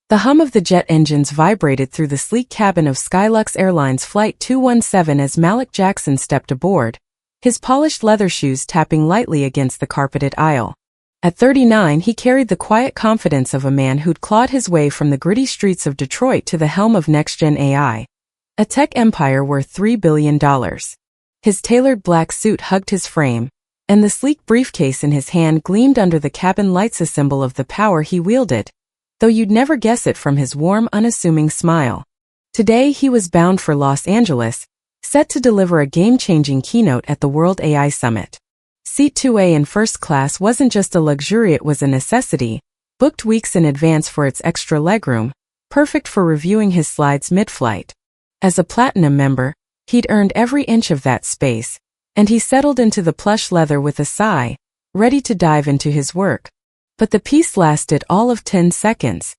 The hum of the jet engines vibrated through the sleek cabin of Skylux Airlines Flight 217 as Malik Jackson stepped aboard, his polished leather shoes tapping lightly against the carpeted aisle. At 39, he carried the quiet confidence of a man who'd clawed his way from the gritty streets of Detroit to the helm of next-gen AI, a tech empire worth $3 billion. His tailored black suit hugged his frame, and the sleek briefcase in his hand gleamed under the cabin lights, a symbol of the power he wielded, though you'd never guess it from his warm, unassuming smile. Today he was bound for Los Angeles, set to deliver a game-changing keynote at the World AI Summit. Seat 2A in first class wasn't just a luxury, it was a necessity, booked weeks in advance for its extra legroom, perfect for reviewing his slides mid-flight. As a platinum member, he'd earned every inch of that space, and he settled into the plush leather with a sigh, ready to dive into his work. But the peace lasted all of 10 seconds.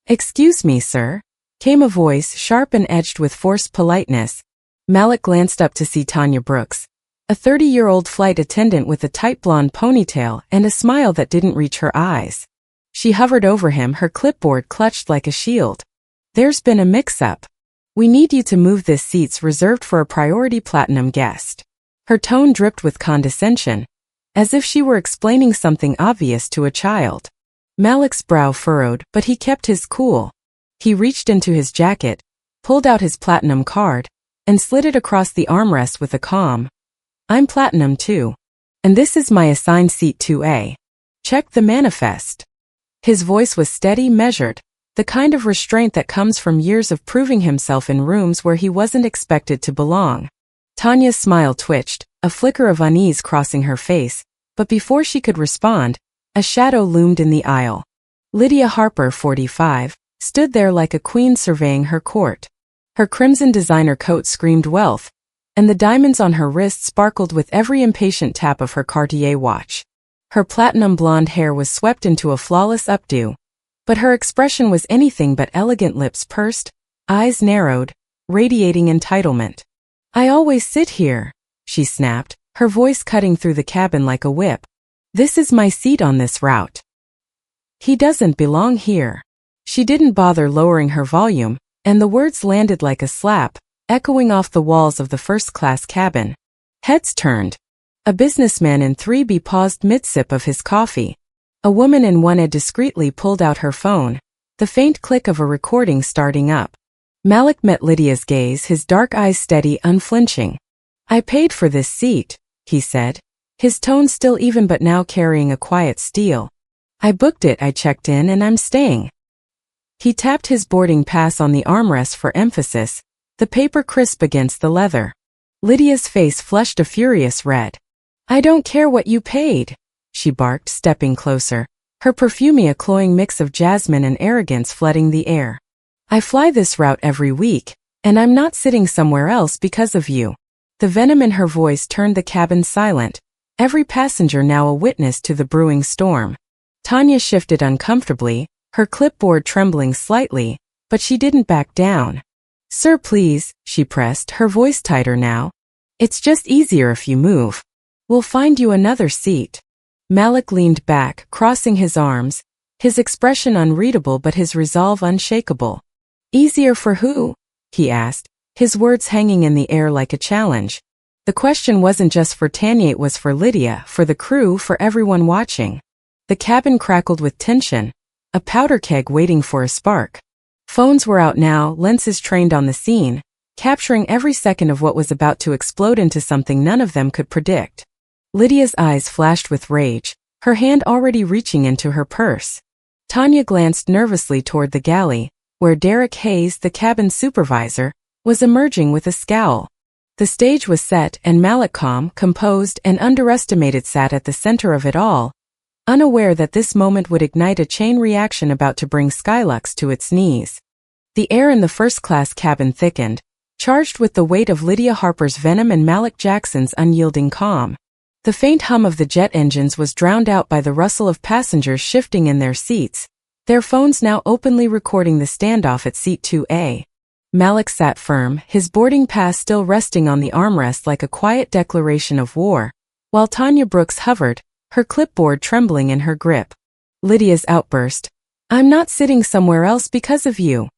"Excuse me, sir," came a voice sharp and edged with forced politeness. Malik glanced up to see Tanya Brooks, a 30-year-old flight attendant with a tight blonde ponytail and a smile that didn't reach her eyes. She hovered over him, her clipboard clutched like a shield. "There's been a mix-up. We need you to move this seat's reserved for a priority platinum guest." Her tone dripped with condescension, as if she were explaining something obvious to a child. Malik's brow furrowed, but he kept his cool. He reached into his jacket, pulled out his platinum card, and slid it across the armrest with a calm, "I'm platinum too. And this is my assigned seat 2A. Check the manifest." His voice was steady, measured, the kind of restraint that comes from years of proving himself in rooms where he wasn't expected to belong. Tanya's smile twitched, a flicker of unease crossing her face, but before she could respond, a shadow loomed in the aisle. Lydia Harper, 45, stood there like a queen surveying her court. Her crimson designer coat screamed wealth, and the diamonds on her wrist sparkled with every impatient tap of her Cartier watch. Her platinum blonde hair was swept into a flawless updo, but her expression was anything but elegant, lips pursed, eyes narrowed, radiating entitlement. "I always sit here," she snapped, her voice cutting through the cabin like a whip. "This is my seat on this route. He doesn't belong here." She didn't bother lowering her volume, and the words landed like a slap, echoing off the walls of the first-class cabin. Heads turned. A businessman in 3B paused mid-sip of his coffee. A woman in 1A discreetly pulled out her phone, the faint click of a recording starting up. Malik met Lydia's gaze, his dark eyes steady, unflinching. "I paid for this seat," he said, his tone still even but now carrying a quiet steel. "I booked it, I checked in, and I'm staying." He tapped his boarding pass on the armrest for emphasis, the paper crisp against the leather. Lydia's face flushed a furious red. "I don't care what you paid," she barked, stepping closer, her perfumey a cloying mix of jasmine and arrogance flooding the air. "I fly this route every week, and I'm not sitting somewhere else because of you." The venom in her voice turned the cabin silent, every passenger now a witness to the brewing storm. Tanya shifted uncomfortably, her clipboard trembling slightly, but she didn't back down. "Sir, please," she pressed, her voice tighter now. "It's just easier if you move. We'll find you another seat." Malik leaned back, crossing his arms, his expression unreadable but his resolve unshakable. "Easier for who?" he asked, his words hanging in the air like a challenge. The question wasn't just for Tanya, it was for Lydia, for the crew, for everyone watching. The cabin crackled with tension, a powder keg waiting for a spark. Phones were out now, lenses trained on the scene, capturing every second of what was about to explode into something none of them could predict. Lydia's eyes flashed with rage, her hand already reaching into her purse. Tanya glanced nervously toward the galley, where Derek Hayes, the cabin supervisor, was emerging with a scowl. The stage was set, and Malik, calm, composed, and underestimated, sat at the center of it all, unaware that this moment would ignite a chain reaction about to bring Skylux to its knees. The air in the first-class cabin thickened, charged with the weight of Lydia Harper's venom and Malik Jackson's unyielding calm. The faint hum of the jet engines was drowned out by the rustle of passengers shifting in their seats, their phones now openly recording the standoff at seat 2A. Malik sat firm, his boarding pass still resting on the armrest like a quiet declaration of war, while Tanya Brooks hovered, her clipboard trembling in her grip. Lydia's outburst, I'm not sitting somewhere else because of you.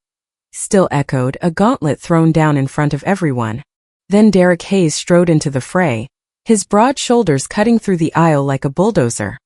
Still echoed, a gauntlet thrown down in front of everyone. Then Derek Hayes strode into the fray, his broad shoulders cutting through the aisle like a bulldozer.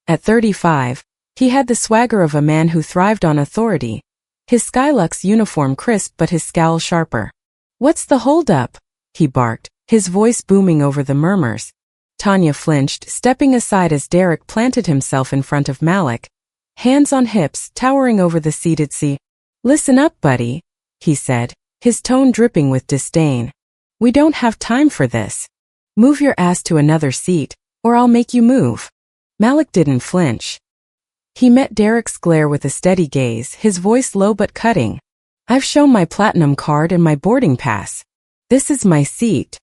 At 35, he had the swagger of a man who thrived on authority, his Skylux uniform crisp but his scowl sharper. What's the holdup? He barked, his voice booming over the murmurs. Tanya flinched, stepping aside as Derek planted himself in front of Malik, hands on hips, towering over the seated sea. Listen up, buddy, he said, his tone dripping with disdain. We don't have time for this. Move your ass to another seat, or I'll make you move. Malik didn't flinch. He met Derek's glare with a steady gaze, his voice low but cutting. I've shown my platinum card and my boarding pass. This is my seat.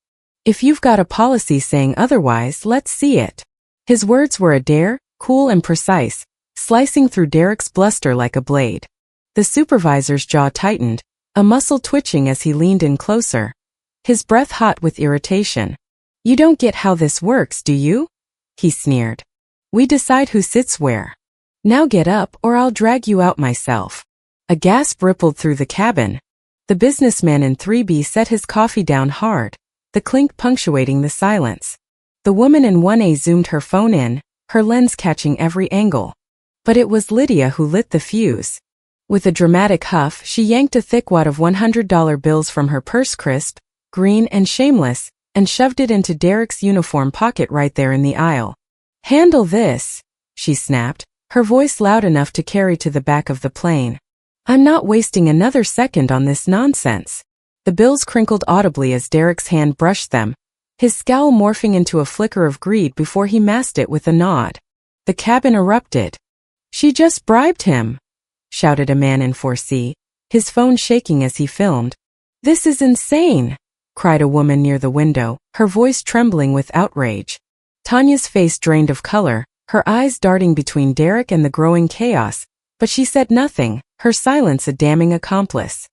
If you've got a policy saying otherwise, let's see it. His words were a dare, cool and precise, slicing through Derek's bluster like a blade. The supervisor's jaw tightened, a muscle twitching as he leaned in closer, his breath hot with irritation. You don't get how this works, do you? He sneered. We decide who sits where. Now get up or I'll drag you out myself. A gasp rippled through the cabin. The businessman in 3B set his coffee down hard, the clink punctuating the silence. The woman in 1A zoomed her phone in, her lens catching every angle. But it was Lydia who lit the fuse. With a dramatic huff, she yanked a thick wad of $100 bills from her purse, crisp, green and shameless, and shoved it into Derek's uniform pocket right there in the aisle. Handle this, she snapped, her voice loud enough to carry to the back of the plane. I'm not wasting another second on this nonsense. The bills crinkled audibly as Derek's hand brushed them, his scowl morphing into a flicker of greed before he masked it with a nod. The cabin erupted. She just bribed him, shouted a man in 4C, his phone shaking as he filmed. This is insane, cried a woman near the window, her voice trembling with outrage. Tanya's face drained of color, her eyes darting between Derek and the growing chaos, but she said nothing, her silence a damning accomplice.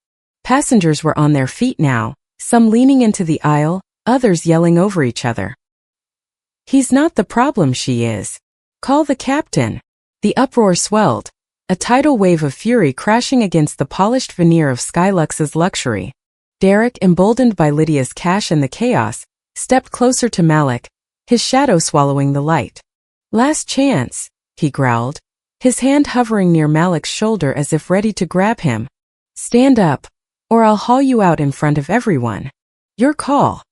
Passengers were on their feet now, some leaning into the aisle, others yelling over each other. He's not the problem, she is. Call the captain. The uproar swelled, a tidal wave of fury crashing against the polished veneer of Skylux's luxury. Derek, emboldened by Lydia's cash and the chaos, stepped closer to Malik, his shadow swallowing the light. Last chance, he growled, his hand hovering near Malik's shoulder as if ready to grab him. Stand up, or I'll haul you out in front of everyone. Your call.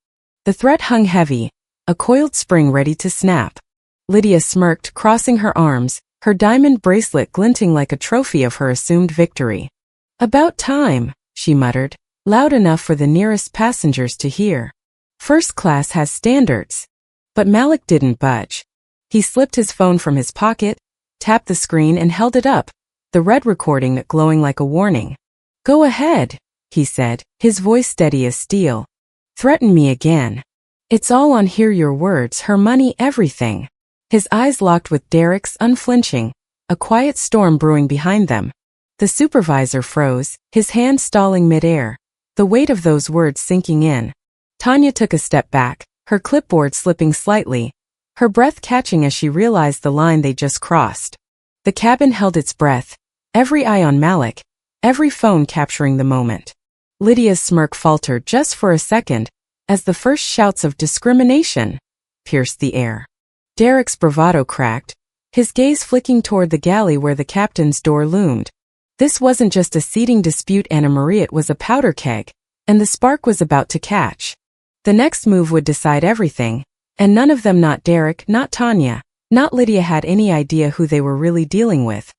The threat hung heavy, a coiled spring ready to snap. Lydia smirked, crossing her arms, her diamond bracelet glinting like a trophy of her assumed victory. About time, she muttered, loud enough for the nearest passengers to hear. First class has standards. But Malik didn't budge. He slipped his phone from his pocket, tapped the screen and held it up, the red recording glowing like a warning. Go ahead, he said, his voice steady as steel. Threaten me again. It's all on here, your words, her money, everything. His eyes locked with Derek's, unflinching, a quiet storm brewing behind them. The supervisor froze, his hand stalling midair, the weight of those words sinking in. Tanya took a step back, her clipboard slipping slightly, her breath catching as she realized the line they just crossed. The cabin held its breath, every eye on Malik, every phone capturing the moment. Lydia's smirk faltered just for a second, as the first shouts of discrimination pierced the air. Derek's bravado cracked, his gaze flicking toward the galley where the captain's door loomed. This wasn't just a seating dispute, Anna Marie, it was a powder keg, and the spark was about to catch. The next move would decide everything, and none of them, not Derek, not Tanya, not Lydia, had any idea who they were really dealing with.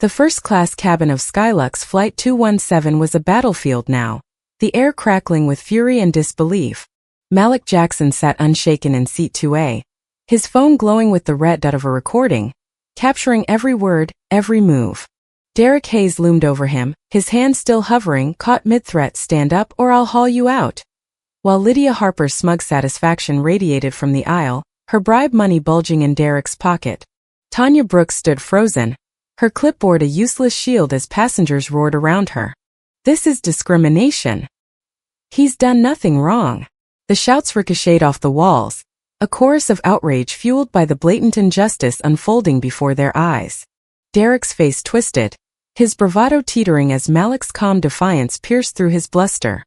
The first-class cabin of Skylux Flight 217 was a battlefield now, the air crackling with fury and disbelief. Malik Jackson sat unshaken in seat 2A, his phone glowing with the red dot of a recording, capturing every word, every move. Derek Hayes loomed over him, his hand still hovering, caught mid-threat, stand up or I'll haul you out. While Lydia Harper's smug satisfaction radiated from the aisle, her bribe money bulging in Derek's pocket. Tanya Brooks stood frozen, her clipboard a useless shield as passengers roared around her. This is discrimination. He's done nothing wrong. The shouts ricocheted off the walls, a chorus of outrage fueled by the blatant injustice unfolding before their eyes. Derek's face twisted, his bravado teetering as Malik's calm defiance pierced through his bluster.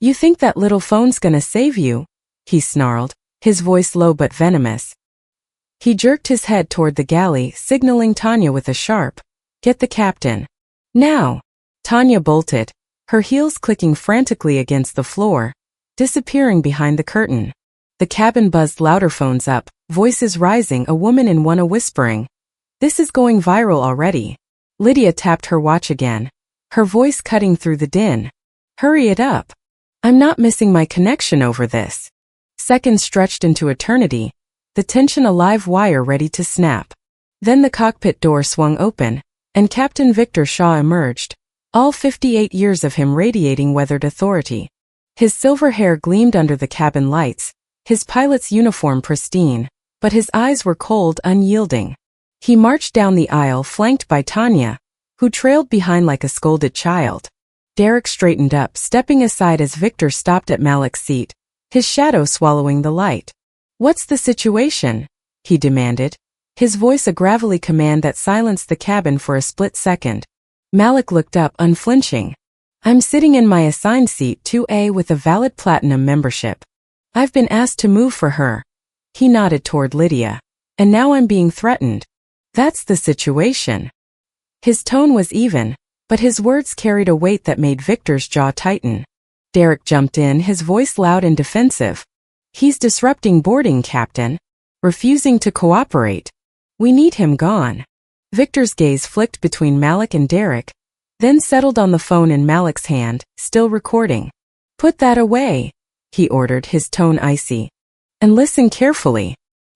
"You think that little phone's gonna save you?" he snarled, his voice low but venomous. He jerked his head toward the galley, signaling Tanya with a sharp, "Get the captain." "Now!" Tanya bolted, her heels clicking frantically against the floor, disappearing behind the curtain. The cabin buzzed louder, phones up, voices rising, a woman in one whispering, "This is going viral already." Lydia tapped her watch again, her voice cutting through the din. "Hurry it up. I'm not missing my connection over this." Seconds stretched into eternity, the tension a live wire ready to snap. Then the cockpit door swung open, and Captain Victor Shaw emerged, all 58 years of him radiating weathered authority. His silver hair gleamed under the cabin lights, his pilot's uniform pristine, but his eyes were cold, unyielding. He marched down the aisle flanked by Tanya, who trailed behind like a scolded child. Derek straightened up, stepping aside as Victor stopped at Malik's seat, his shadow swallowing the light. "What's the situation?" he demanded, his voice a gravelly command that silenced the cabin for a split second. Malik looked up, unflinching. "I'm sitting in my assigned seat 2A with a valid platinum membership. I've been asked to move for her." He nodded toward Lydia. "And now I'm being threatened." "That's the situation." His tone was even, but his words carried a weight that made Victor's jaw tighten. Derek jumped in, his voice loud and defensive. "He's disrupting boarding, Captain. Refusing to cooperate. We need him gone." Victor's gaze flicked between Malik and Derek, then settled on the phone in Malik's hand, still recording. "Put that away," he ordered, his tone icy. "And listen carefully.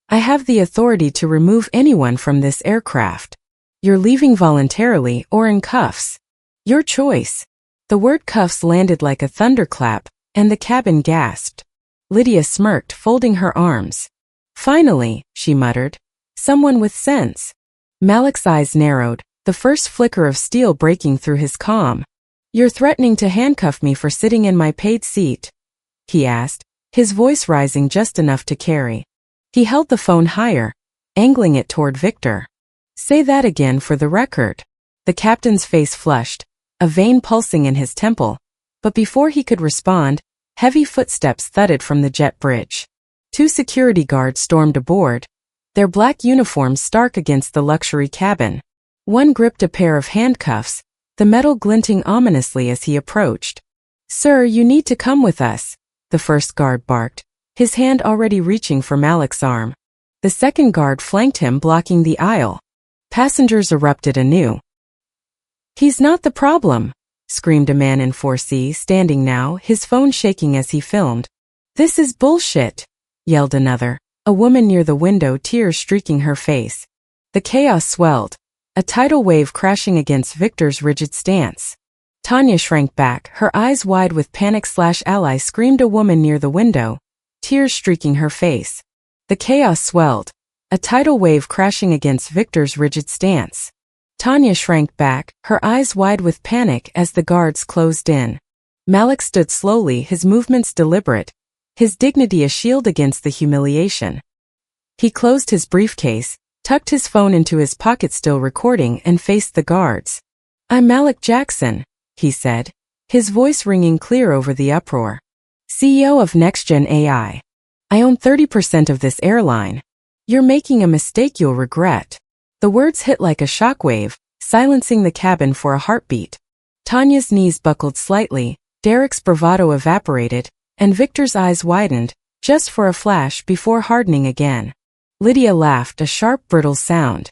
I have the authority to remove anyone from this aircraft. You're leaving voluntarily or in cuffs. Your choice." The word cuffs landed like a thunderclap, and the cabin gasped. Lydia smirked, folding her arms. "Finally," she muttered. "Someone with sense." Malik's eyes narrowed, the first flicker of steel breaking through his calm. "You're threatening to handcuff me for sitting in my paid seat?" he asked, his voice rising just enough to carry. He held the phone higher, angling it toward Victor. "Say that again for the record." The captain's face flushed, a vein pulsing in his temple, but before he could respond, heavy footsteps thudded from the jet bridge. 2 security guards stormed aboard, their black uniforms stark against the luxury cabin. One gripped a pair of handcuffs, the metal glinting ominously as he approached. "Sir, you need to come with us," the first guard barked, his hand already reaching for Malik's arm. The second guard flanked him, blocking the aisle. Passengers erupted anew. "He's not the problem," screamed a man in 4C, standing now, his phone shaking as he filmed. "This is bullshit," yelled another, a woman near the window, tears streaking her face. The chaos swelled, a tidal wave crashing against Victor's rigid stance. Tanya shrank back, her eyes wide with panic/ally, screamed a woman near the window, tears streaking her face. The chaos swelled, a tidal wave crashing against Victor's rigid stance. Tanya shrank back, her eyes wide with panic as the guards closed in. Malik stood slowly, his movements deliberate, his dignity a shield against the humiliation. He closed his briefcase, tucked his phone into his pocket, still recording, and faced the guards. "I'm Malik Jackson," he said, his voice ringing clear over the uproar. "CEO of NextGen AI. I own 30% of this airline. You're making a mistake you'll regret." The words hit like a shockwave, silencing the cabin for a heartbeat. Tanya's knees buckled slightly, Derek's bravado evaporated, and Victor's eyes widened, just for a flash before hardening again. Lydia laughed, a sharp, brittle sound.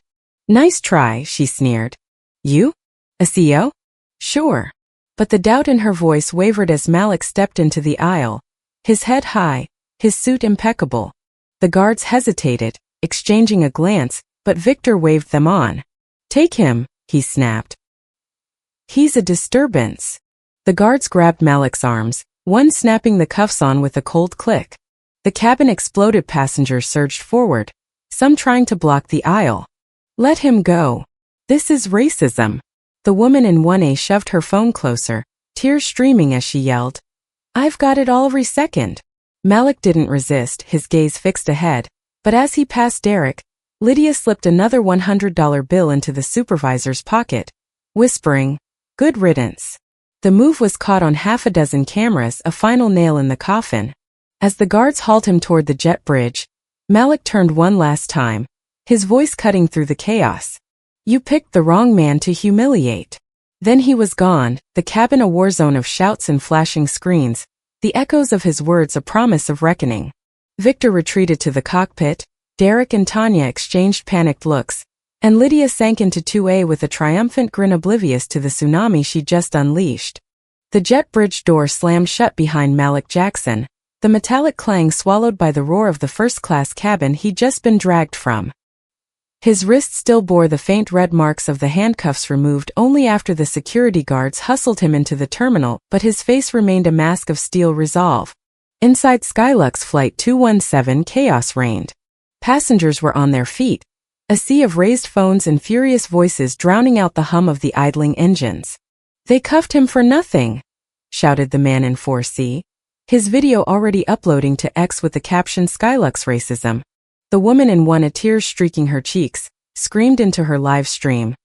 "Nice try," she sneered. "You? A CEO?" "Sure." But the doubt in her voice wavered as Malik stepped into the aisle, his head high, his suit impeccable. The guards hesitated, exchanging a glance, but Victor waved them on. "Take him," he snapped. "He's a disturbance." The guards grabbed Malik's arms, one snapping the cuffs on with a cold click. The cabin exploded, passengers surged forward, some trying to block the aisle. "Let him go. This is racism." The woman in 1A shoved her phone closer, tears streaming as she yelled, "I've got it all every second." Malik didn't resist, his gaze fixed ahead, but as he passed Derek, Lydia slipped another $100 bill into the supervisor's pocket, whispering, "Good riddance." The move was caught on half a dozen cameras, a final nail in the coffin. As the guards hauled him toward the jet bridge, Malik turned one last time, his voice cutting through the chaos. "You picked the wrong man to humiliate." Then he was gone, the cabin a war zone of shouts and flashing screens, the echoes of his words a promise of reckoning. Victor retreated to the cockpit, Derek and Tanya exchanged panicked looks, and Lydia sank into 2A with a triumphant grin oblivious to the tsunami she'd just unleashed. The jet bridge door slammed shut behind Malik Jackson, the metallic clang swallowed by the roar of the first-class cabin he'd just been dragged from. His wrists still bore the faint red marks of the handcuffs removed only after the security guards hustled him into the terminal, but his face remained a mask of steel resolve. Inside Skylux Flight 217, chaos reigned. Passengers were on their feet, a sea of raised phones and furious voices drowning out the hum of the idling engines. "They cuffed him for nothing," shouted the man in 4C, his video already uploading to X with the caption "Skylux Racism." The woman in 1A, tears streaking her cheeks, screamed into her live stream.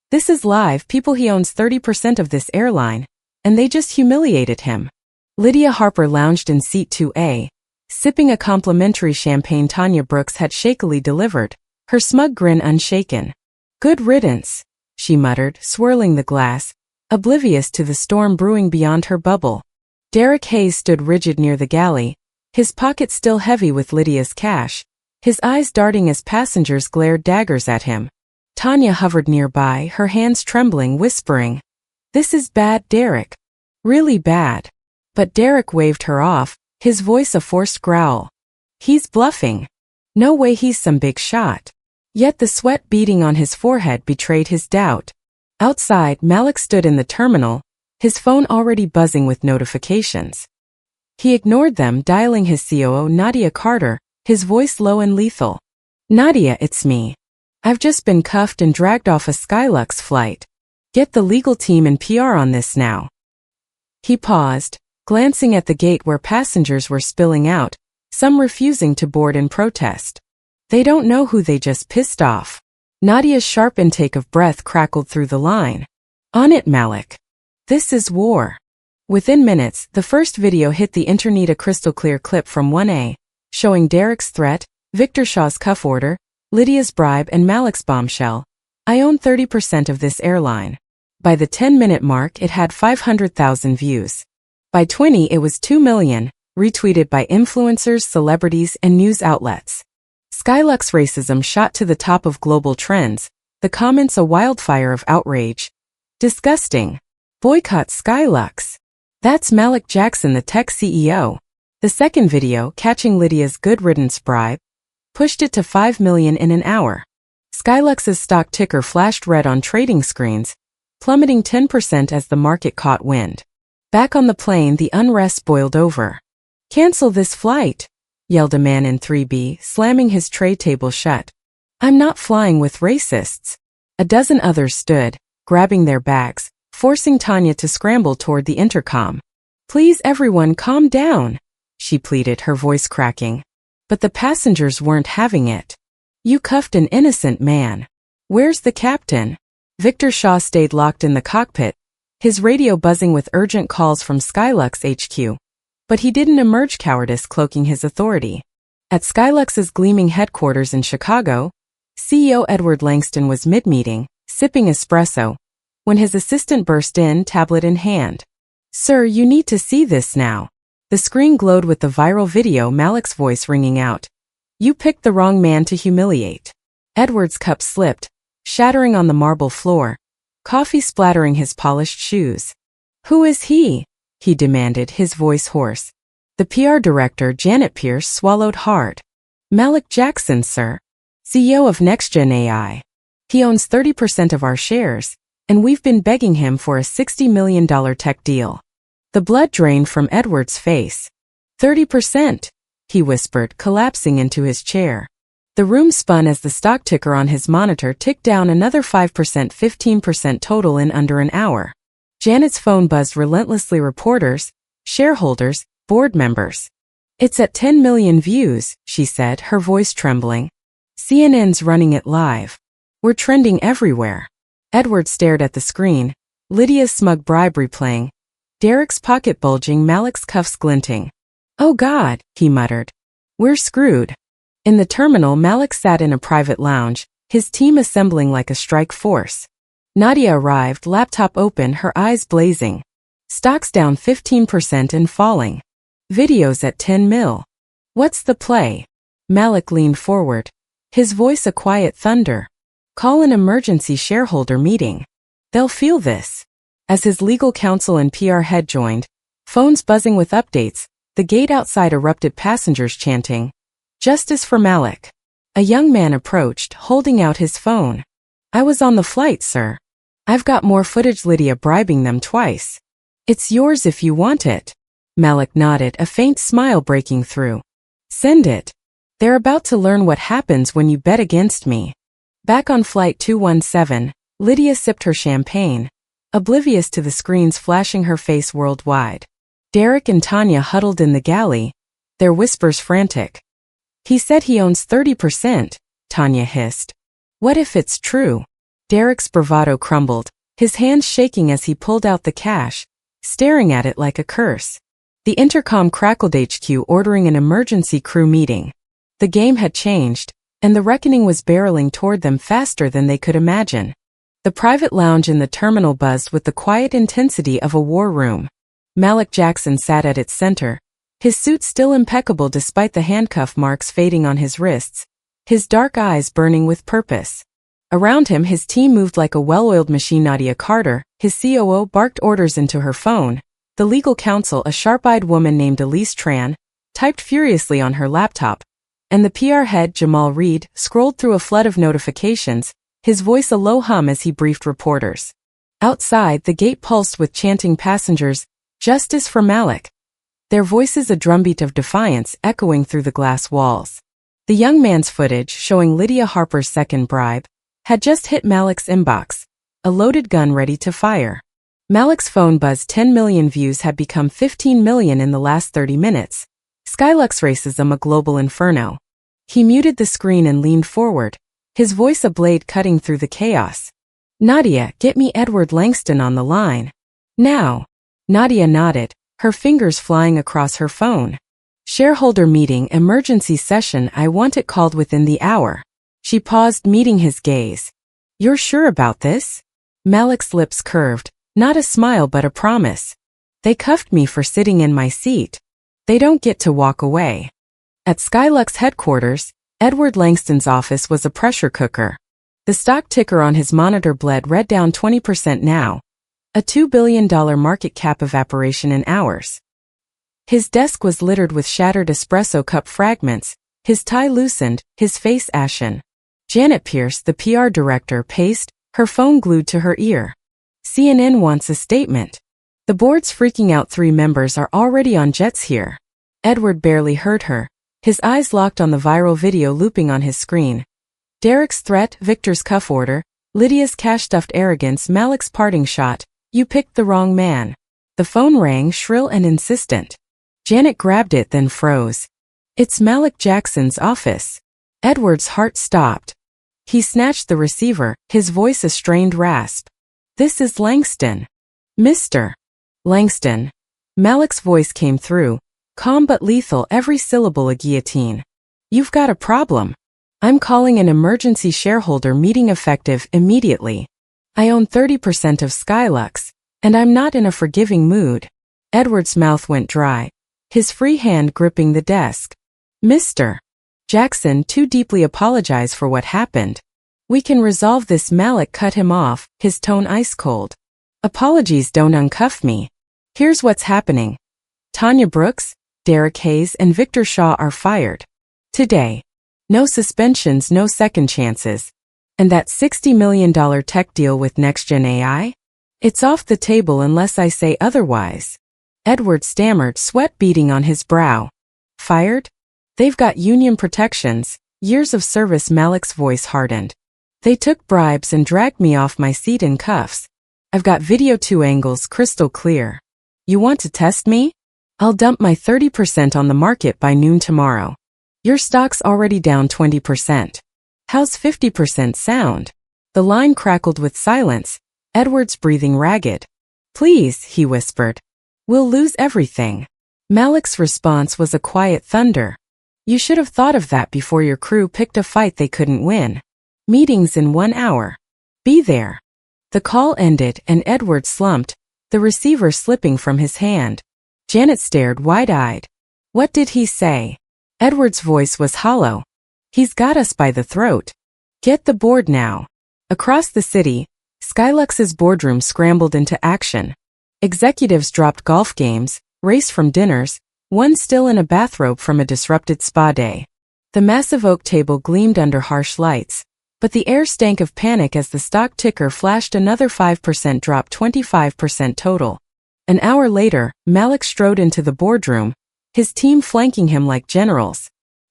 "This is live, people, he owns 30% of this airline, and they just humiliated him." Lydia Harper lounged in seat 2A, sipping a complimentary champagne Tanya Brooks had shakily delivered, her smug grin unshaken. "Good riddance," she muttered, swirling the glass, oblivious to the storm brewing beyond her bubble. Derek Hayes stood rigid near the galley, his pocket still heavy with Lydia's cash, his eyes darting as passengers glared daggers at him. Tanya hovered nearby, her hands trembling, whispering, "This is bad, Derek. Really bad." But Derek waved her off, his voice a forced growl. "He's bluffing. No way he's some big shot." Yet the sweat beading on his forehead betrayed his doubt. Outside, Malik stood in the terminal, his phone already buzzing with notifications. He ignored them, dialing his COO Nadia Carter, his voice low and lethal. "Nadia, it's me. I've just been cuffed and dragged off a Skylux flight. Get the legal team and PR on this now." He paused, glancing at the gate where passengers were spilling out, some refusing to board in protest. They don't know who they just pissed off. Nadia's sharp intake of breath crackled through the line. "On it, Malik. This is war." Within minutes, the first video hit the internet, a crystal-clear clip from 1A, showing Derek's threat, Victor Shaw's cuff order, Lydia's bribe and Malik's bombshell. "I own 30% of this airline." By the 10-minute mark, it had 500,000 views. By 20, it was 2 million, retweeted by influencers, celebrities, and news outlets. Skylux Racism shot to the top of global trends, the comments a wildfire of outrage. "Disgusting. Boycott Skylux." That's Malik Jackson, the tech CEO. The second video, catching Lydia's good riddance bribe, pushed it to 5 million in an hour. Skylux's stock ticker flashed red on trading screens, plummeting 10% as the market caught wind. Back on the plane, the unrest boiled over. "Cancel this flight," yelled a man in 3B, slamming his tray table shut. "I'm not flying with racists." A dozen others stood, grabbing their bags, forcing Tanya to scramble toward the intercom. "Please everyone calm down," she pleaded, her voice cracking. But the passengers weren't having it. "You cuffed an innocent man. Where's the captain?" Victor Shaw stayed locked in the cockpit, his radio buzzing with urgent calls from Skylux HQ. But he didn't emerge, cowardice cloaking his authority. At Skylux's gleaming headquarters in Chicago, CEO Edward Langston was mid-meeting, sipping espresso, when his assistant burst in, tablet in hand. "Sir, you need to see this now." The screen glowed with the viral video, Malik's voice ringing out. "You picked the wrong man to humiliate." Edward's cup slipped, shattering on the marble floor, coffee splattering his polished shoes. "Who is he?" he demanded, his voice hoarse. The PR director, Janet Pierce, swallowed hard. "Malik Jackson, sir. CEO of NextGen AI. He owns 30% of our shares, and we've been begging him for a $60 million tech deal." The blood drained from Edward's face. 30%, he whispered, collapsing into his chair. The room spun as the stock ticker on his monitor ticked down another 5%, 15% total in under an hour. Janet's phone buzzed relentlessly. Reporters, shareholders, board members. "It's at 10 million views," she said, her voice trembling. "CNN's running it live. We're trending everywhere." Edward stared at the screen, Lydia's smug bribery playing, Derek's pocket bulging, Malik's cuffs glinting. "Oh God," he muttered. "We're screwed." In the terminal, Malik sat in a private lounge, his team assembling like a strike force. Nadia arrived, laptop open, her eyes blazing. Stocks down 15% and falling. Videos at 10 mil. "What's the play?" Malik leaned forward, his voice a quiet thunder. "Call an emergency shareholder meeting. They'll feel this." As his legal counsel and PR head joined, phones buzzing with updates, the gate outside erupted, passengers chanting, "Justice for Malik." A young man approached, holding out his phone. "I was on the flight, sir. I've got more footage, Lydia bribing them twice." "It's yours if you want it." Malik nodded, a faint smile breaking through. "Send it. They're about to learn what happens when you bet against me." Back on flight 217, Lydia sipped her champagne, oblivious to the screens flashing her face worldwide. Derek and Tanya huddled in the galley, their whispers frantic. "He said he owns 30%, Tanya hissed. "What if it's true?" Derek's bravado crumbled, his hands shaking as he pulled out the cash, staring at it like a curse. The intercom crackled, HQ ordering an emergency crew meeting. The game had changed, and the reckoning was barreling toward them faster than they could imagine. The private lounge in the terminal buzzed with the quiet intensity of a war room. Malik Jackson sat at its center, his suit still impeccable despite the handcuff marks fading on his wrists, his dark eyes burning with purpose. Around him, his team moved like a well-oiled machine. Nadia Carter, his COO, barked orders into her phone. The legal counsel, a sharp-eyed woman named Elise Tran, typed furiously on her laptop, and the PR head, Jamal Reed, scrolled through a flood of notifications, his voice a low hum as he briefed reporters. Outside, the gate pulsed with chanting passengers, "Justice for Malik." Their voices a drumbeat of defiance echoing through the glass walls. The young man's footage, showing Lydia Harper's second bribe, had just hit Malik's inbox, a loaded gun ready to fire. Malik's phone buzzed. 10 million views had become 15 million in the last 30 minutes. Skylux racism a global inferno. He muted the screen and leaned forward, his voice a blade cutting through the chaos. "Nadia, get me Edward Langston on the line. Now." Nadia nodded, her fingers flying across her phone. "Shareholder meeting, emergency session, I want it called within the hour." She paused, meeting his gaze. "You're sure about this?" Malik's lips curved, not a smile but a promise. "They cuffed me for sitting in my seat. They don't get to walk away." At Skylux headquarters, Edward Langston's office was a pressure cooker. The stock ticker on his monitor bled red, down 20% now. A $2 billion market cap, evaporation in hours. His desk was littered with shattered espresso cup fragments, his tie loosened, his face ashen. Janet Pierce, the PR director, paced, her phone glued to her ear. "CNN wants a statement. The board's freaking out. 3 members are already on jets here." Edward barely heard her, his eyes locked on the viral video looping on his screen. Derek's threat, Victor's cuff order, Lydia's cash-stuffed arrogance, Malik's parting shot. "You picked the wrong man." The phone rang, shrill and insistent. Janet grabbed it, then froze. "It's Malik Jackson's office." Edward's heart stopped. He snatched the receiver, his voice a strained rasp. "This is Langston." "Mr. Langston." Malik's voice came through, calm but lethal, every syllable a guillotine. "You've got a problem. I'm calling an emergency shareholder meeting effective immediately. I own 30% of Skylux, and I'm not in a forgiving mood." Edward's mouth went dry, his free hand gripping the desk. "Mr. Jackson, too deeply apologize for what happened. We can resolve this." Malik cut him off, his tone ice cold. "Apologies don't uncuff me. Here's what's happening. Tanya Brooks, Derek Hayes, and Victor Shaw are fired. Today. No suspensions, no second chances. And that $60 million tech deal with NextGen AI? It's off the table unless I say otherwise." Edward stammered, sweat beading on his brow. "Fired? They've got union protections, years of service." Malik's voice hardened. "They took bribes and dragged me off my seat in cuffs. I've got video, 2 angles, crystal clear. You want to test me? I'll dump my 30% on the market by noon tomorrow. Your stock's already down 20%. How's 50% sound?" The line crackled with silence, Edward's breathing ragged. "Please," he whispered. "We'll lose everything." Malik's response was a quiet thunder. "You should have thought of that before your crew picked a fight they couldn't win. Meetings in 1 hour. Be there." The call ended and Edward slumped, the receiver slipping from his hand. Janet stared wide-eyed. "What did he say?" Edward's voice was hollow. "He's got us by the throat. Get the board now." Across the city, Skylux's boardroom scrambled into action. Executives dropped golf games, raced from dinners, one still in a bathrobe from a disrupted spa day. The massive oak table gleamed under harsh lights, but the air stank of panic as the stock ticker flashed another 5% drop, 25% total. An hour later, Malik strode into the boardroom, his team flanking him like generals.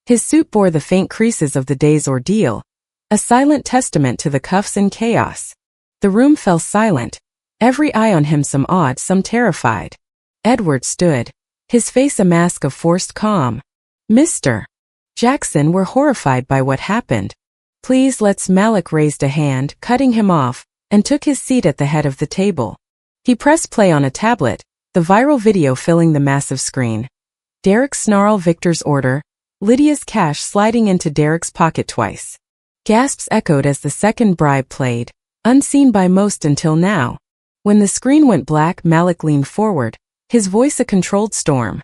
His suit bore the faint creases of the day's ordeal, a silent testament to the cuffs and chaos. The room fell silent, every eye on him, some awed, some terrified. Edward stood, his face a mask of forced calm. "Mr. Jackson, we're horrified by what happened. Please let's." Malik raised a hand, cutting him off, and took his seat at the head of the table. He pressed play on a tablet, the viral video filling the massive screen. Derek's snarl, Victor's order, Lydia's cash sliding into Derek's pocket twice. Gasps echoed as the second bribe played, unseen by most until now. When the screen went black, Malik leaned forward, his voice a controlled storm.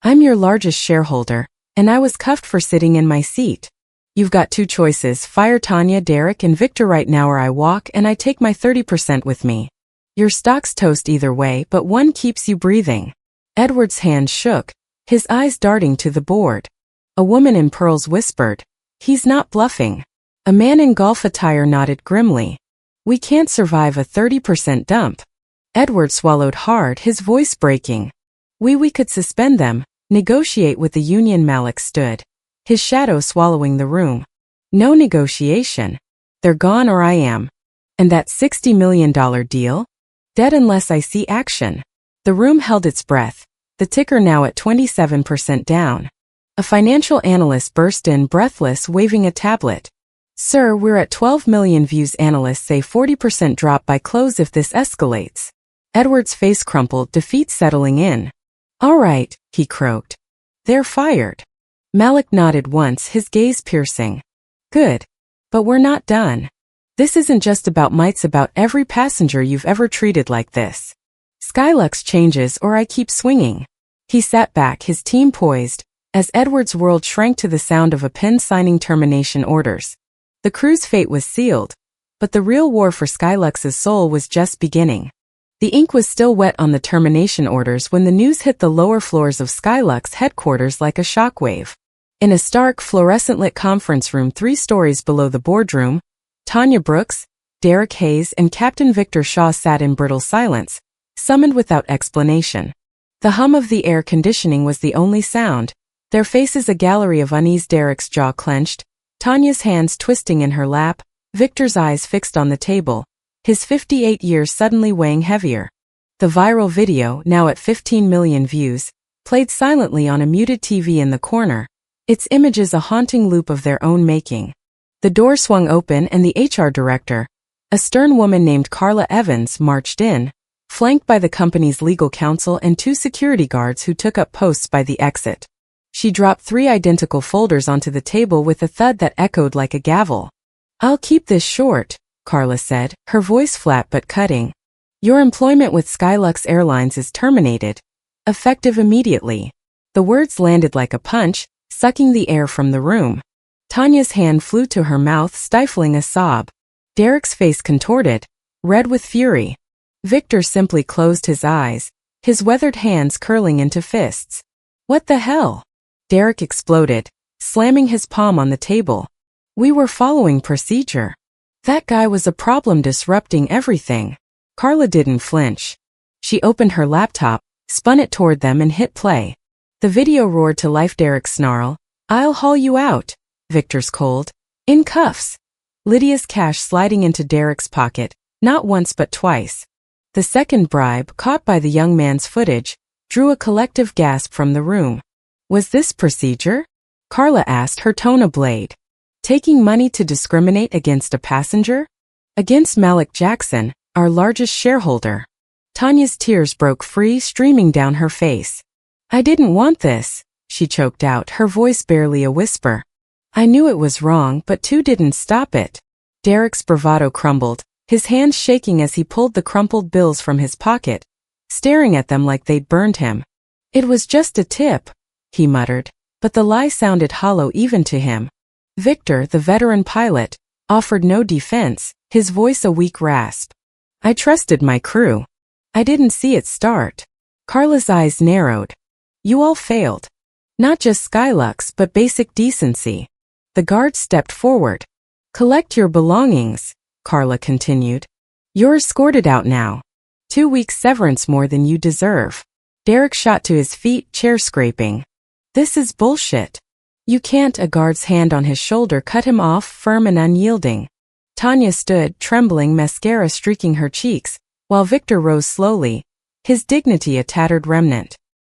"I'm your largest shareholder, and I was cuffed for sitting in my seat. You've got 2 choices, fire Tanya, Derek, and Victor right now, or I walk and I take my 30% with me. Your stock's toast either way, but one keeps you breathing." Edward's hand shook, his eyes darting to the board. A woman in pearls whispered, "He's not bluffing." A man in golf attire nodded grimly. "We can't survive a 30% dump." Edward swallowed hard, his voice breaking. We could suspend them, negotiate with the union." Malik stood, his shadow swallowing the room. "No negotiation. They're gone or I am. And that $60 million deal? Dead unless I see action." The room held its breath, the ticker now at 27% down. A financial analyst burst in, breathless, waving a tablet. "Sir, we're at 12 million views. Analysts say 40% drop by close if this escalates." Edward's face crumpled, defeat settling in. "All right," he croaked. "They're fired." Malik nodded once, his gaze piercing. "Good. But we're not done. This isn't just about mites, about every passenger you've ever treated like this. Skylux changes or I keep swinging." He sat back, his team poised, as Edward's world shrank to the sound of a pen signing termination orders. The crew's fate was sealed, but the real war for Skylux's soul was just beginning. The ink was still wet on the termination orders when the news hit the lower floors of Skylux headquarters like a shockwave. In a stark, fluorescent-lit conference room 3 stories below the boardroom, Tanya Brooks, Derek Hayes, and Captain Victor Shaw sat in brittle silence, summoned without explanation. The hum of the air conditioning was the only sound, their faces a gallery of unease. Derek's jaw clenched, Tanya's hands twisting in her lap, Victor's eyes fixed on the table, his 58 years suddenly weighing heavier. The viral video, now at 15 million views, played silently on a muted TV in the corner, its images a haunting loop of their own making. The door swung open and the HR director, a stern woman named Carla Evans, marched in, flanked by the company's legal counsel and 2 security guards who took up posts by the exit. She dropped 3 identical folders onto the table with a thud that echoed like a gavel. "I'll keep this short," Carla said, her voice flat but cutting. "Your employment with Skylux Airlines is terminated, effective immediately." The words landed like a punch, sucking the air from the room. Tanya's hand flew to her mouth, stifling a sob. Derek's face contorted, red with fury. Victor simply closed his eyes, his weathered hands curling into fists. "What the hell?" Derek exploded, slamming his palm on the table. "We were following procedure. That guy was a problem, disrupting everything." Carla didn't flinch. She opened her laptop, spun it toward them and hit play. The video roared to life. Derek's snarl, "I'll haul you out." Victor's cold, "In cuffs." Lydia's cash sliding into Derek's pocket, not once but twice. The second bribe, caught by the young man's footage, drew a collective gasp from the room. "Was this procedure?" Carla asked, her tone a blade. "Taking money to discriminate against a passenger?" Against Malik Jackson, our largest shareholder. Tanya's tears broke free, streaming down her face. I didn't want this, she choked out, her voice barely a whisper. I knew it was wrong, but two didn't stop it. Derek's bravado crumbled, his hands shaking as he pulled the crumpled bills from his pocket, staring at them like they'd burned him. It was just a tip, he muttered, but the lie sounded hollow even to him. Victor, the veteran pilot, offered no defense, his voice a weak rasp. I trusted my crew. I didn't see it start. Carla's eyes narrowed. You all failed. Not just Skylux, but basic decency. The guard stepped forward. Collect your belongings, Carla continued. You're escorted out now. 2 weeks severance, more than you deserve. Derek shot to his feet, chair scraping. This is bullshit. You can't. A guard's hand on his shoulder cut him off, firm and unyielding. Tanya stood, trembling, mascara streaking her cheeks, while Victor rose slowly, his dignity a tattered remnant.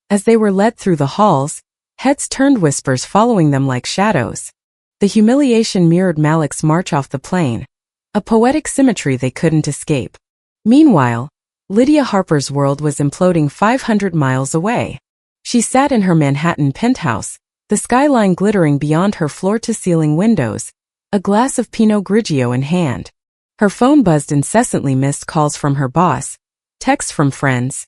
As they were led through the halls, heads turned, whispers following them like shadows. The humiliation mirrored Malik's march off the plane, a poetic symmetry they couldn't escape. Meanwhile, Lydia Harper's world was imploding 500 miles away. She sat in her Manhattan penthouse, the skyline glittering beyond her floor-to-ceiling windows, a glass of Pinot Grigio in hand. Her phone buzzed incessantly, missed calls from her boss, texts from friends.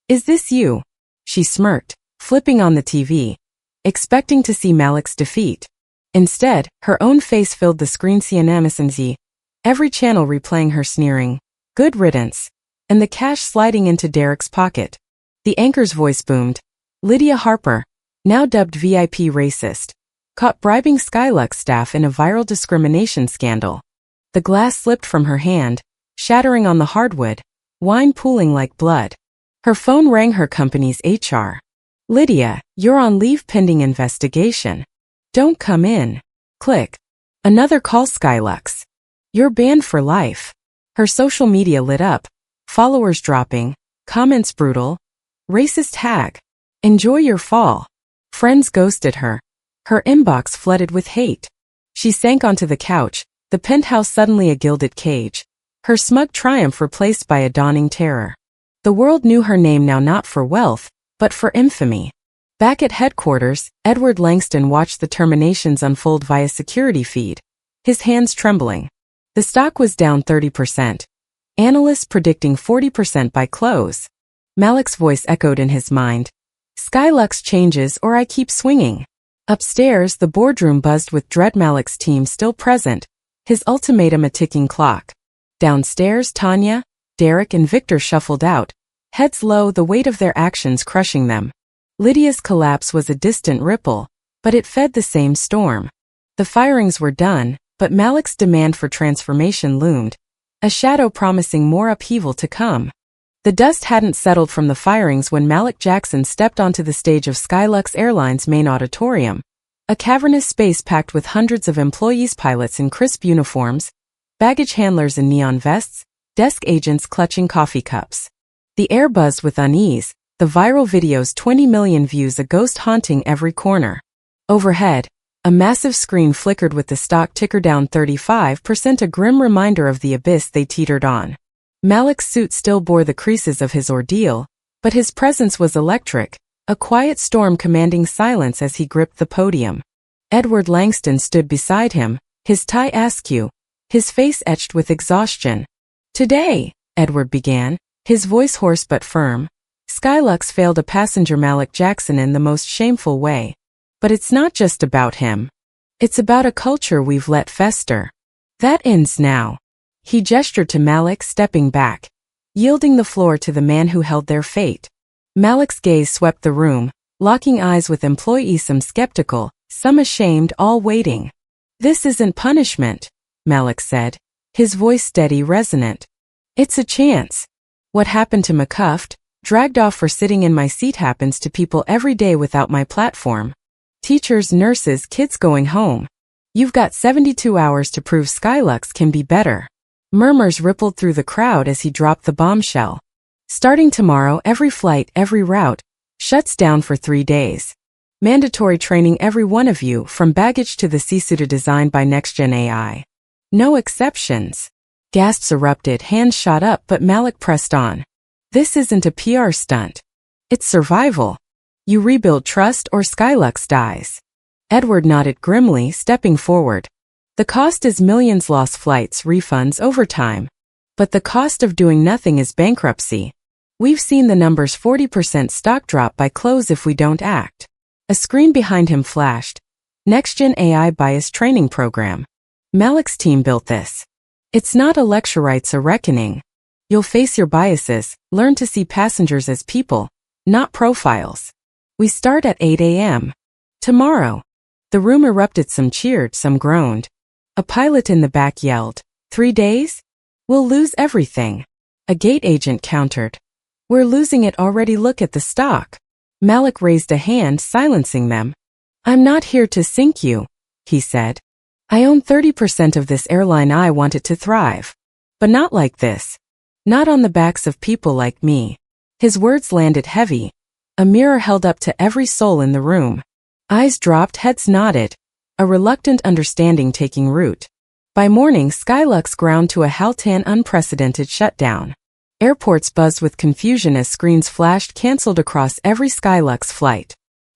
Is this you? She smirked, flipping on the TV, expecting to see Malik's defeat. Instead, her own face filled the screen, CNMSNZ, every channel replaying her sneering, good riddance, and the cash sliding into Derek's pocket. The anchor's voice boomed. Lydia Harper, now dubbed VIP racist, caught bribing Skylux staff in a viral discrimination scandal. The glass slipped from her hand, shattering on the hardwood, wine pooling like blood. Her phone rang, her company's HR. Lydia, you're on leave pending investigation. Don't come in. Click. Another call, Skylux. You're banned for life. Her social media lit up, followers dropping, comments brutal. Racist hag. Enjoy your fall. Friends ghosted her. Her inbox flooded with hate. She sank onto the couch, the penthouse suddenly a gilded cage, her smug triumph replaced by a dawning terror. The world knew her name now, not for wealth, but for infamy. Back at headquarters, Edward Langston watched the terminations unfold via security feed, his hands trembling. The stock was down 30%. Analysts predicting 40% by close. Malik's voice echoed in his mind. Skylux changes or I keep swinging. Upstairs, the boardroom buzzed with dread. Malik's team still present, his ultimatum a ticking clock. Downstairs, Tanya, Derek and Victor shuffled out, heads low, the weight of their actions crushing them. Lydia's collapse was a distant ripple, but it fed the same storm. The firings were done, but Malik's demand for transformation loomed, a shadow promising more upheaval to come. The dust hadn't settled from the firings when Malik Jackson stepped onto the stage of Skylux Airline's main auditorium, a cavernous space packed with hundreds of employees, pilots in crisp uniforms, baggage handlers in neon vests, desk agents clutching coffee cups. The air buzzed with unease, the viral video's 20 million views a ghost haunting every corner. Overhead, a massive screen flickered with the stock ticker down 35%, a grim reminder of the abyss they teetered on. Malik's suit still bore the creases of his ordeal, but his presence was electric, a quiet storm commanding silence as he gripped the podium. Edward Langston stood beside him, his tie askew, his face etched with exhaustion. Today, Edward began, his voice hoarse but firm, Skylux failed a passenger, Malik Jackson, in the most shameful way. But it's not just about him. It's about a culture we've let fester. That ends now. He gestured to Malik, stepping back, yielding the floor to the man who held their fate. Malik's gaze swept the room, locking eyes with employees, some skeptical, some ashamed, all waiting. This isn't punishment, Malik said, his voice steady, resonant. It's a chance. What happened to McCuffed, dragged off for sitting in my seat, happens to people every day without my platform. Teachers, nurses, kids going home. You've got 72 hours to prove Skylux can be better. Murmurs rippled through the crowd as he dropped the bombshell. Starting tomorrow, every flight, every route, shuts down for 3 days. Mandatory training, every one of you, from baggage to the C-suit designed by next-gen AI. No exceptions. Gasps erupted, hands shot up, but Malik pressed on. This isn't a PR stunt. It's survival. You rebuild trust or Skylux dies. Edward nodded grimly, stepping forward. The cost is millions: lost flights, refunds, overtime. But the cost of doing nothing is bankruptcy. We've seen the numbers: 40% stock drop by close if we don't act. A screen behind him flashed. Next-gen AI bias training program. Malik's team built this. It's not a lecture, it's a reckoning. You'll face your biases, learn to see passengers as people, not profiles. We start at 8 a.m. tomorrow. The room erupted. Some cheered, some groaned. A pilot in the back yelled, 3 days? We'll lose everything. A gate agent countered. We're losing it already, look at the stock. Malik raised a hand, silencing them. I'm not here to sink you, he said. I own 30% of this airline. I want it to thrive. But not like this. Not on the backs of people like me. His words landed heavy. A mirror held up to every soul in the room. Eyes dropped, heads nodded. A reluctant understanding taking root. By morning, Skylux ground to a haltan unprecedented shutdown. Airports buzzed with confusion as screens flashed canceled across every Skylux flight.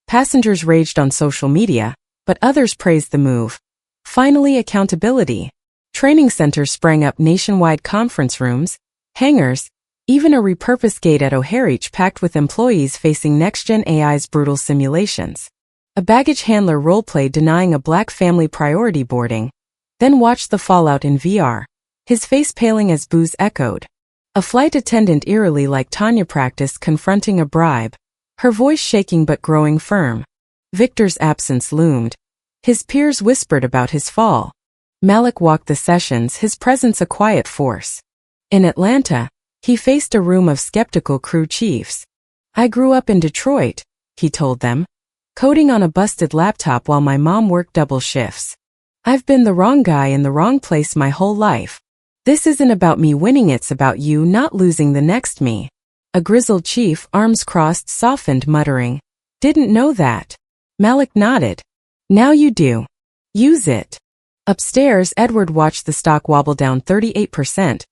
Passengers raged on social media, but others praised the move. Finally, accountability. Training centers sprang up, nationwide conference rooms, hangars, even a repurposed gate at O'Hare, each packed with employees facing next-gen AI's brutal simulations. A baggage handler roleplayed denying a black family priority boarding, then watched the fallout in VR, his face paling as boos echoed. A flight attendant eerily like Tanya practiced confronting a bribe, her voice shaking but growing firm. Victor's absence loomed. His peers whispered about his fall. Malik walked the sessions, his presence a quiet force. In Atlanta, he faced a room of skeptical crew chiefs. I grew up in Detroit, he told them, coding on a busted laptop while my mom worked double shifts. I've been the wrong guy in the wrong place my whole life. This isn't about me winning, it's about you not losing the next me. A grizzled chief, arms crossed, softened, muttering, Didn't know that. Malik nodded. Now you do. Use it. Upstairs, Edward watched the stock wobble down 38%,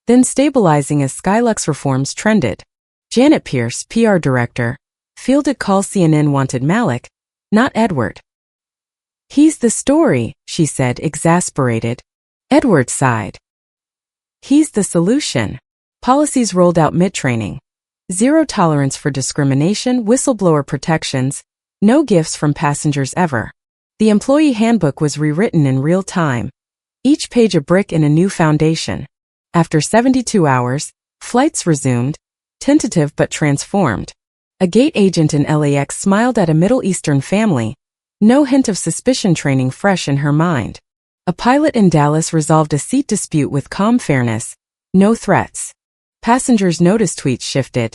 then stabilizing as Skylux reforms trended. Janet Pierce, PR director, fielded calls. CNN wanted Malik, not Edward. He's the story, she said, exasperated. Edward sighed. He's the solution. Policies rolled out mid-training. Zero tolerance for discrimination, whistleblower protections, no gifts from passengers ever. The employee handbook was rewritten in real time. Each page a brick in a new foundation. After 72 hours, flights resumed, tentative but transformed. A gate agent in LAX smiled at a Middle Eastern family, no hint of suspicion, training fresh in her mind. A pilot in Dallas resolved a seat dispute with calm fairness, no threats. Passengers noticed, tweets shifted.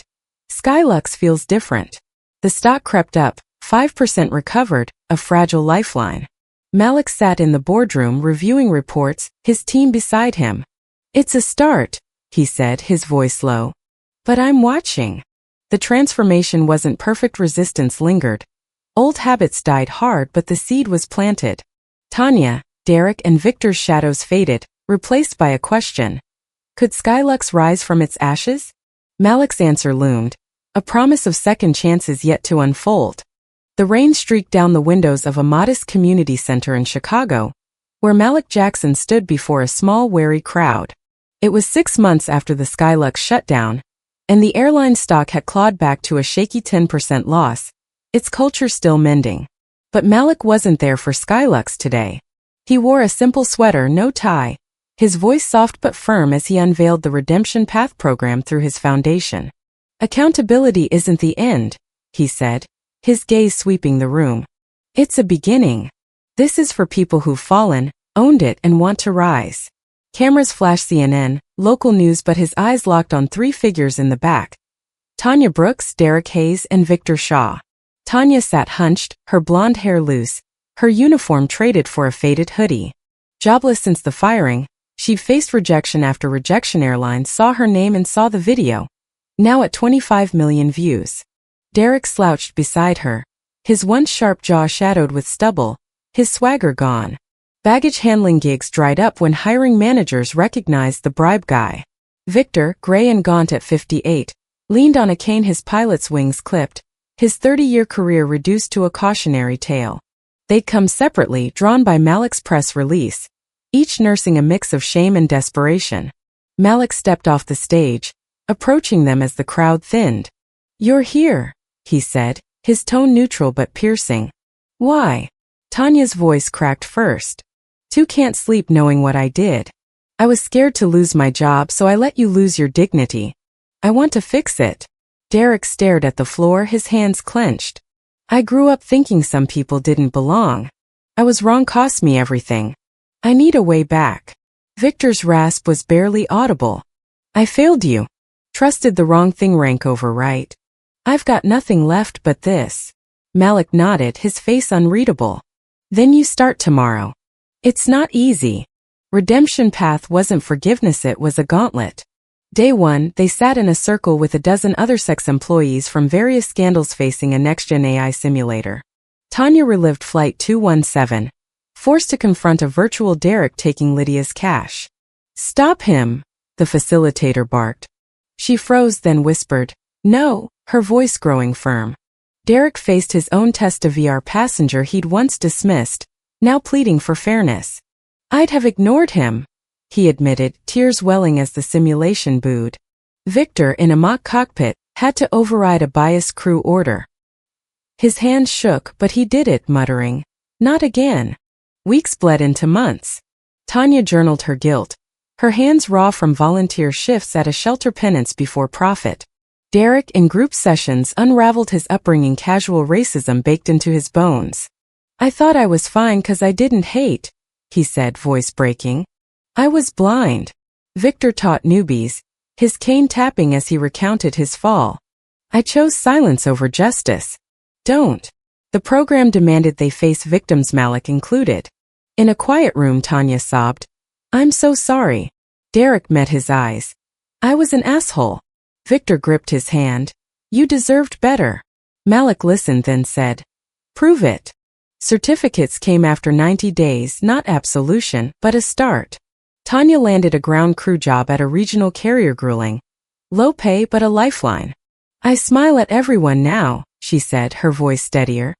Skylux feels different. The stock crept up, 5% recovered, a fragile lifeline. Malik sat in the boardroom reviewing reports, his team beside him. It's a start, he said, his voice low. But I'm watching. The transformation wasn't perfect, resistance lingered. Old habits died hard, but the seed was planted. Tanya, Derek, and Victor's shadows faded, replaced by a question. Could Skylux rise from its ashes? Malik's answer loomed, a promise of second chances yet to unfold. The rain streaked down the windows of a modest community center in Chicago, where Malik Jackson stood before a small, wary crowd. It was 6 months after the Skylux shutdown, and the airline stock had clawed back to a shaky 10% loss, its culture still mending. But Malik wasn't there for Skylux today. He wore a simple sweater, no tie, his voice soft but firm as he unveiled the Redemption Path program through his foundation. Accountability isn't the end, he said, his gaze sweeping the room. It's a beginning. This is for people who've fallen, owned it, and want to rise. Cameras flashed CNN, local news, but his eyes locked on 3 figures in the back. Tanya Brooks, Derek Hayes, and Victor Shaw. Tanya sat hunched, her blonde hair loose, her uniform traded for a faded hoodie. Jobless since the firing, she'd faced rejection after rejection. Airline saw her name and saw the video, now at 25 million views. Derek slouched beside her, his once sharp jaw shadowed with stubble, his swagger gone. Baggage handling gigs dried up when hiring managers recognized the bribe guy. Victor, gray and gaunt at 58, leaned on a cane, his pilot's wings clipped, his 30-year career reduced to a cautionary tale. They'd come separately, drawn by Malik's press release, each nursing a mix of shame and desperation. Malik stepped off the stage, approaching them as the crowd thinned. "You're here," he said, his tone neutral but piercing. "Why?" Tanya's voice cracked first. "Two can't sleep knowing what I did. I was scared to lose my job, so I let you lose your dignity. I want to fix it." Derek stared at the floor, his hands clenched. "I grew up thinking some people didn't belong. I was wrong, cost me everything. I need a way back." Victor's rasp was barely audible. "I failed you. Trusted the wrong thing, rank over right. I've got nothing left but this." Malik nodded, his face unreadable. "Then you start tomorrow. It's not easy. Redemption path wasn't forgiveness, it was a gauntlet." Day 1, they sat in a circle with a dozen other sex employees from various scandals facing a next-gen AI simulator. Tanya relived Flight 217, forced to confront a virtual Derek taking Lydia's cash. "Stop him," the facilitator barked. She froze, then whispered, "No," her voice growing firm. Derek faced his own test of VR passenger he'd once dismissed, now pleading for fairness. "I'd have ignored him," he admitted, tears welling as the simulation booed. Victor, in a mock cockpit, had to override a biased crew order. His hands shook, but he did it, muttering, "Not again." Weeks bled into months. Tanya journaled her guilt, her hands raw from volunteer shifts at a shelter penance before profit. Derek, in group sessions, unraveled his upbringing, casual racism baked into his bones. "I thought I was fine 'cause I didn't hate," he said, voice breaking. "I was blind." Victor taught newbies, his cane tapping as he recounted his fall. "I chose silence over justice." "Don't." The program demanded they face victims, Malik included. In a quiet room, Tanya sobbed, "I'm so sorry." Derek met his eyes. "I was an asshole." Victor gripped his hand. "You deserved better." Malik listened, then said, "Prove it." Certificates came after 90 days, not absolution, but a start. Tanya landed a ground crew job at a regional carrier, grueling. Low pay but a lifeline. "I smile at everyone now," she said, her voice steadier.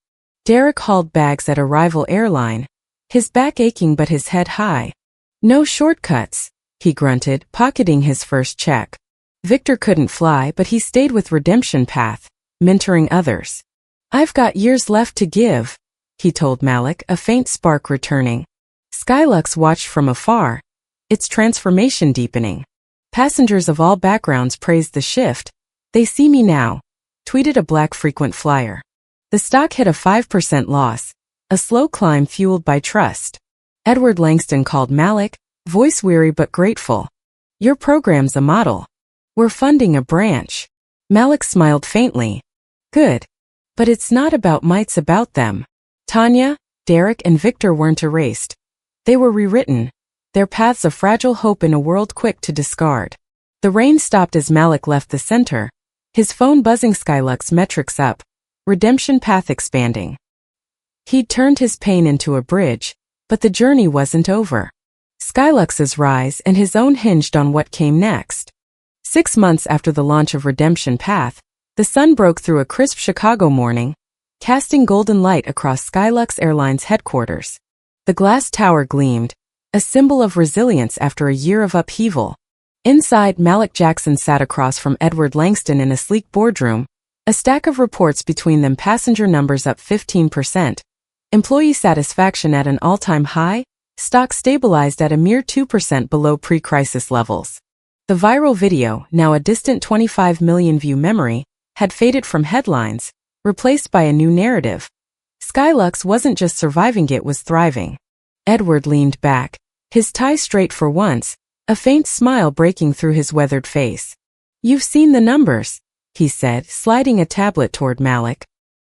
Derek hauled bags at a rival airline, his back aching but his head high. "No shortcuts," he grunted, pocketing his first check. Victor couldn't fly, but he stayed with Redemption Path, mentoring others. "I've got years left to give," he told Malik, a faint spark returning. Skylux watched from afar, its transformation deepening. Passengers of all backgrounds praised the shift. "They see me now," tweeted a black frequent flyer. The stock hit a 5% loss, a slow climb fueled by trust. Edward Langston called Malik, voice weary but grateful. "Your program's a model. We're funding a branch." Malik smiled faintly. "Good. But it's not about might, it's about them." Tanya, Derek, and Victor weren't erased. They were rewritten, their paths a fragile hope in a world quick to discard. The rain stopped as Malik left the center, his phone buzzing, Skylux metrics up, redemption path expanding. He'd turned his pain into a bridge, but the journey wasn't over. Skylux's rise and his own hinged on what came next. 6 months after the launch of Redemption Path, the sun broke through a crisp Chicago morning, casting golden light across Skylux Airlines headquarters. The glass tower gleamed, a symbol of resilience after a year of upheaval. Inside, Malik Jackson sat across from Edward Langston in a sleek boardroom, a stack of reports between them, passenger numbers up 15%, employee satisfaction at an all-time high, stock stabilized at a mere 2% below pre-crisis levels. The viral video, now a distant 25 million view memory, had faded from headlines, replaced by a new narrative. Skylux wasn't just surviving, it was thriving. Edward leaned back, his tie straight for once, a faint smile breaking through his weathered face. "You've seen the numbers," he said, sliding a tablet toward Malik.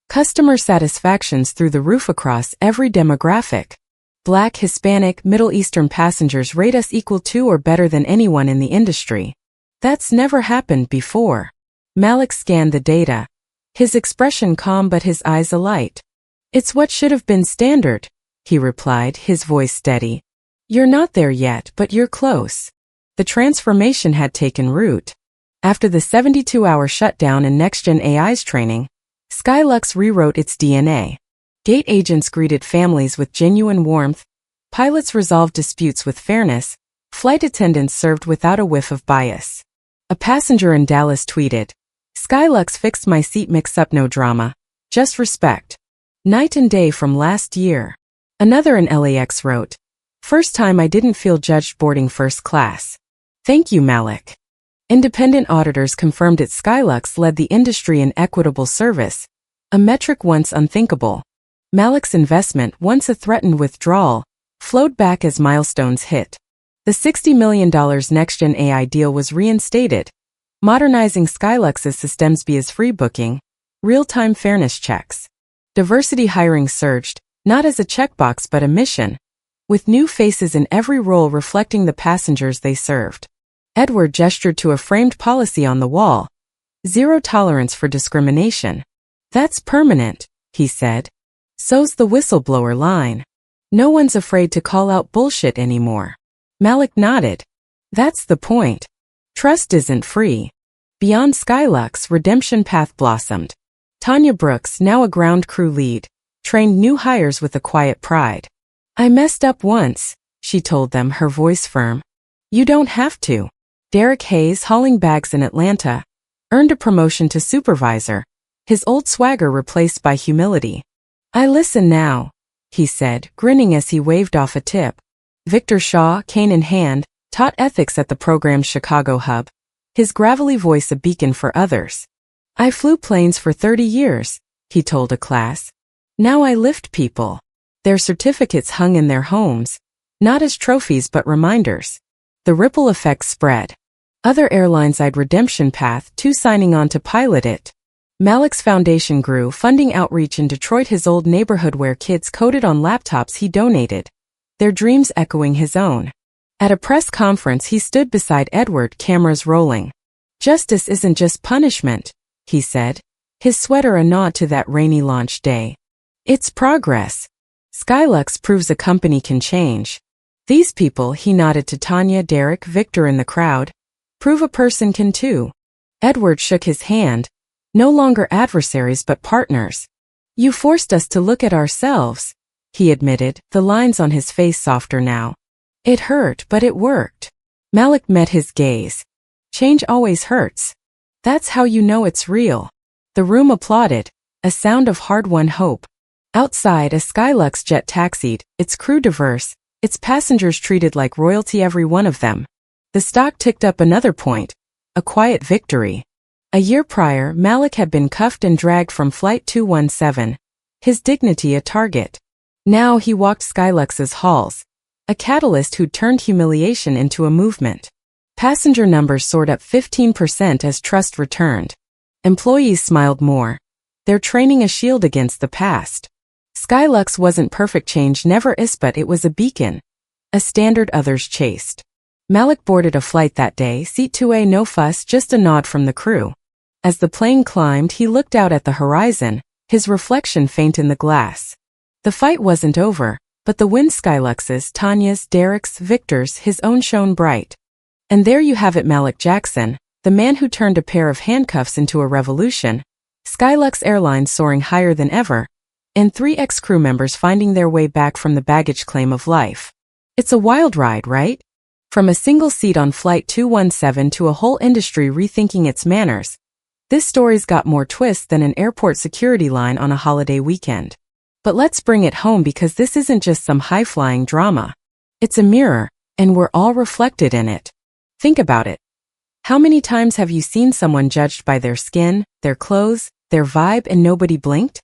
"Customer satisfaction's through the roof across every demographic. Black, Hispanic, Middle Eastern passengers rate us equal to or better than anyone in the industry. That's never happened before." Malik scanned the data, his expression calm but his eyes alight. "It's what should have been standard," he replied, his voice steady. You're not there yet, but you're close. The transformation had taken root. After the 72-hour shutdown in next-gen AI's training, Skylux rewrote its DNA. Gate agents greeted families with genuine warmth, pilots resolved disputes with fairness, flight attendants served without a whiff of bias. A passenger in Dallas tweeted, Skylux fixed my seat mix-up, no drama, just respect. Night and day from last year. Another in LAX wrote, first time I didn't feel judged boarding first class. Thank you, Malik. Independent auditors confirmed that Skylux led the industry in equitable service, a metric once unthinkable. Malik's investment, once a threatened withdrawal, flowed back as milestones hit. The $60 million next-gen AI deal was reinstated, modernizing Skylux's systems via free booking, real-time fairness checks. Diversity hiring surged, not as a checkbox but a mission, with new faces in every role reflecting the passengers they served. Edward gestured to a framed policy on the wall. Zero tolerance for discrimination. That's permanent, he said. So's the whistleblower line. No one's afraid to call out bullshit anymore. Malik nodded. That's the point. Trust isn't free. Beyond Skylux, redemption path blossomed. Tanya Brooks, now a ground crew lead, trained new hires with a quiet pride. I messed up once, she told them, her voice firm. You don't have to. Derek Hayes, hauling bags in Atlanta, earned a promotion to supervisor, his old swagger replaced by humility. I listen now, he said, grinning as he waved off a tip. Victor Shaw, cane in hand, taught ethics at the program's Chicago hub, his gravelly voice a beacon for others. I flew planes for 30 years, he told a class. Now I lift people. Their certificates hung in their homes, not as trophies but reminders. The ripple effect spread. Other airlines eyed redemption path too, signing on to pilot it. Malik's foundation grew, funding outreach in Detroit, his old neighborhood where kids coded on laptops he donated, their dreams echoing his own. At a press conference he stood beside Edward, cameras rolling. Justice isn't just punishment, he said, his sweater a nod to that rainy launch day. It's progress. Skylux proves a company can change. These people, he nodded to Tanya, Derek, Victor in the crowd, prove a person can too. Edward shook his hand. No longer adversaries but partners. You forced us to look at ourselves, he admitted, the lines on his face softer now. It hurt, but it worked. Malik met his gaze. Change always hurts. That's how you know it's real. The room applauded, a sound of hard-won hope. Outside, a Skylux jet taxied, its crew diverse, its passengers treated like royalty, every one of them. The stock ticked up another point, a quiet victory. A year prior, Malik had been cuffed and dragged from Flight 217, his dignity a target. Now he walked Skylux's halls, a catalyst who'd turned humiliation into a movement. Passenger numbers soared up 15% as trust returned. Employees smiled more. Their training a shield against the past. Skylux wasn't perfect, change never is, but it was a beacon, a standard others chased. Malik boarded a flight that day, seat 2A, no fuss, just a nod from the crew. As the plane climbed, he looked out at the horizon, his reflection faint in the glass. The fight wasn't over, but the wind, Skylux's, Tanya's, Derek's, Victor's, his own shone bright. And there you have it, Malik Jackson, the man who turned a pair of handcuffs into a revolution. Skylux Airlines soaring higher than ever, and 3 ex-crew members finding their way back from the baggage claim of life. It's a wild ride, right? From a single seat on Flight 217 to a whole industry rethinking its manners, this story's got more twists than an airport security line on a holiday weekend. But let's bring it home, because this isn't just some high-flying drama. It's a mirror, and we're all reflected in it. Think about it. How many times have you seen someone judged by their skin, their clothes, their vibe, and nobody blinked?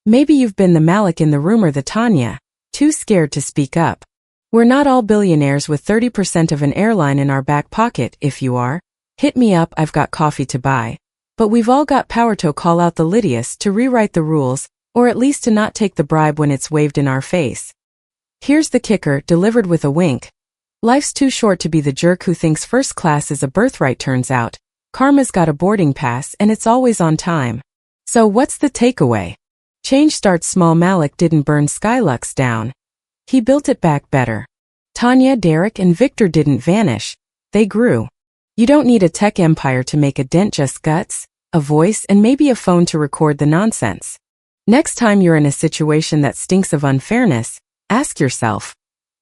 Maybe you've been the Malik in the room or the Tanya, too scared to speak up. We're not all billionaires with 30% of an airline in our back pocket. If you are, hit me up, I've got coffee to buy. But we've all got power to call out the Lydias, to rewrite the rules, or at least to not take the bribe when it's waved in our face. Here's the kicker, delivered with a wink. Life's too short to be the jerk who thinks first class is a birthright. Turns out, karma's got a boarding pass and it's always on time. So what's the takeaway? Change starts small. Malik didn't burn Skylux down. He built it back better. Tanya, Derek, and Victor didn't vanish. They grew. You don't need a tech empire to make a dent, just guts, a voice, and maybe a phone to record the nonsense. Next time you're in a situation that stinks of unfairness, ask yourself,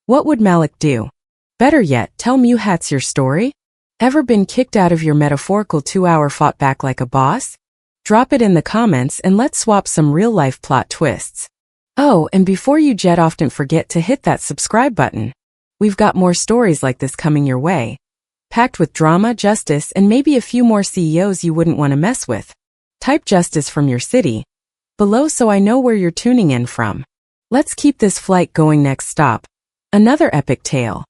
what would Malik do? Better yet, tell Muhats your story. Ever been kicked out of your metaphorical 2-hour fought back like a boss? Drop it in the comments and let's swap some real-life plot twists. Oh, and before you jet off, don't forget to hit that subscribe button. We've got more stories like this coming your way, packed with drama, justice, and maybe a few more CEOs you wouldn't want to mess with. Type justice from your city below so I know where you're tuning in from. Let's keep this flight going. Next stop, another epic tale.